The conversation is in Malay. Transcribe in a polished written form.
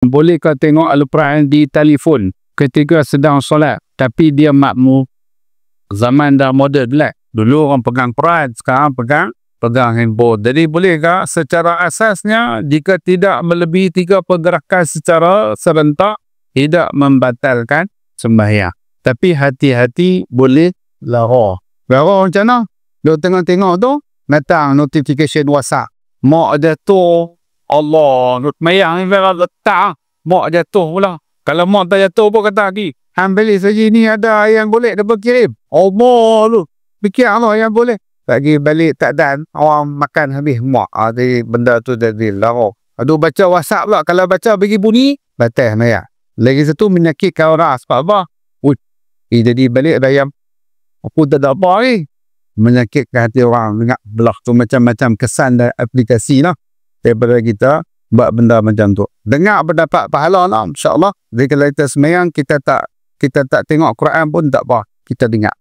Boleh kau tengok Al-Quran di telefon ketika sedang solat, tapi dia makmum. Zaman dah moden lah. Dulu orang pegang Quran, sekarang pegang handphone. Jadi bolehkah secara asasnya jika tidak melebihi 3 pergerakan secara serentak tidak membatalkan sembahyang. Tapi hati-hati boleh lara. Lara macam mana? Dia tengok-tengok tu datang notification WhatsApp. Mak jatuh. Allah, mayang ni memang letak. Mak jatuh pula. Kalau mak tak jatuh pun kata lagi, ambil saja ni ada yang boleh dia berkirim. Allah tu. Fikir Allah yang boleh. Lagi balik tak dan orang makan habis mak. Jadi benda tu jadi lara. Aduh baca WhatsApp pula. Kalau baca bagi bunyi, batal mayang. Lagi satu menyakitkan orang. Sebab apa? Jadi balik dayam. Aku tak ada apa ni. Menyakitkan hati orang. Dengar belah tu macam-macam kesan dan aplikasi lah. Daripada kita buat benda macam tu. Dengar berdapat pahala lah, insyaAllah. Jadi kalau kita semayang, kita tak tengok Quran pun tak apa. Kita dengar.